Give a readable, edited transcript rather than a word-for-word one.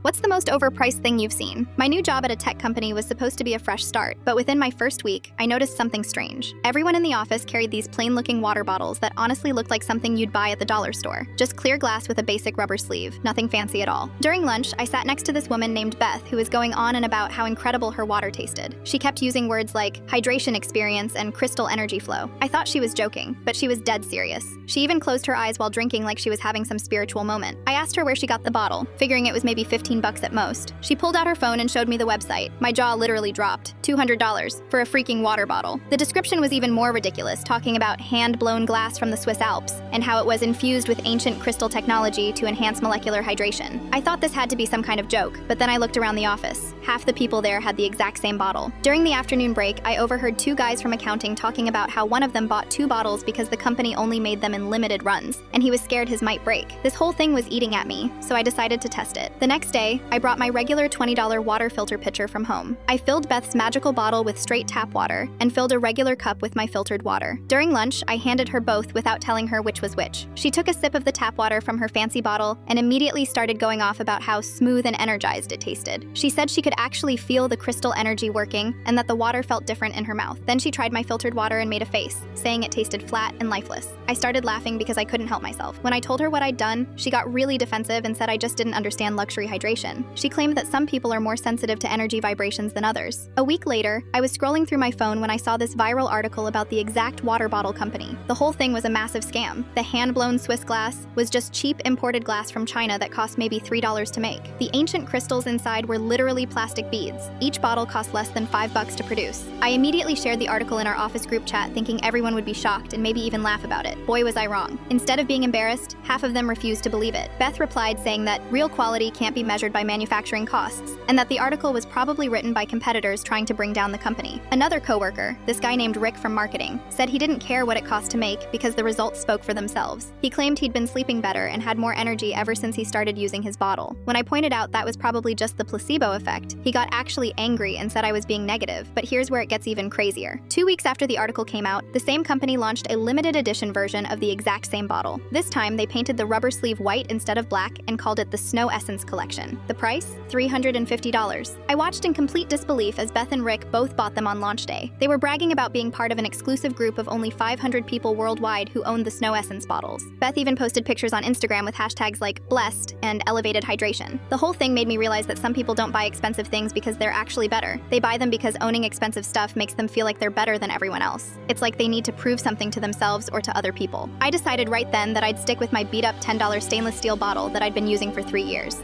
What's the most overpriced thing you've seen? My new job at a tech company was supposed to be a fresh start, but within my first week, I noticed something strange. Everyone in the office carried these plain-looking water bottles that honestly looked like something you'd buy at the dollar store. Just clear glass with a basic rubber sleeve, nothing fancy at all. During lunch, I sat next to this woman named Beth who was going on and about how incredible her water tasted. She kept using words like hydration experience and crystal energy flow. I thought she was joking, but she was dead serious. She even closed her eyes while drinking like she was having some spiritual moment. I asked her where she got the bottle, figuring it was maybe $15 at most. She pulled out her phone and showed me the website. My jaw literally dropped. $200 for a freaking water bottle. The description was even more ridiculous, talking about hand-blown glass from the Swiss Alps and how it was infused with ancient crystal technology to enhance molecular hydration. I thought this had to be some kind of joke, but then I looked around the office. Half the people there had the exact same bottle. During the afternoon break, I overheard two guys from accounting talking about how one of them bought 2 bottles because the company only made them in limited runs, and he was scared his might break. This whole thing was eating at me, so I decided to test it. The next day, I brought my regular $20 water filter pitcher from home. I filled Beth's magical bottle with straight tap water and filled a regular cup with my filtered water. During lunch, I handed her both without telling her which was which. She took a sip of the tap water from her fancy bottle and immediately started going off about how smooth and energized it tasted. She said she could actually feel the crystal energy working and that the water felt different in her mouth. Then she tried my filtered water and made a face, saying it tasted flat and lifeless. I started laughing because I couldn't help myself. When I told her what I'd done, she got really defensive and said I just didn't understand luxury hydration. She claimed that some people are more sensitive to energy vibrations than others. A week later, I was scrolling through my phone when I saw this viral article about the exact water bottle company. The whole thing was a massive scam. The hand-blown Swiss glass was just cheap imported glass from China that cost maybe $3 to make. The ancient crystals inside were literally plastic beads. Each bottle cost less than $5 to produce. I immediately shared the article in our office group chat thinking everyone would be shocked and maybe even laugh about it. Boy, was I wrong. Instead of being embarrassed, half of them refused to believe it. Beth replied saying that real quality can't be measured by manufacturing costs, and that the article was probably written by competitors trying to bring down the company. Another coworker, this guy named Rick from marketing, said he didn't care what it cost to make because the results spoke for themselves. He claimed he'd been sleeping better and had more energy ever since he started using his bottle. When I pointed out that was probably just the placebo effect, he got actually angry and said I was being negative, but here's where it gets even crazier. 2 weeks after the article came out, the same company launched a limited edition version of the exact same bottle. This time, they painted the rubber sleeve white instead of black and called it the Snow Essence Collection. The price? $350. I watched in complete disbelief as Beth and Rick both bought them on launch day. They were bragging about being part of an exclusive group of only 500 people worldwide who owned the Snow Essence bottles. Beth even posted pictures on Instagram with hashtags like blessed and elevated hydration. The whole thing made me realize that some people don't buy expensive things because they're actually better. They buy them because owning expensive stuff makes them feel like they're better than everyone else. It's like they need to prove something to themselves or to other people. I decided right then that I'd stick with my beat-up $10 stainless steel bottle that I'd been using for 3 years.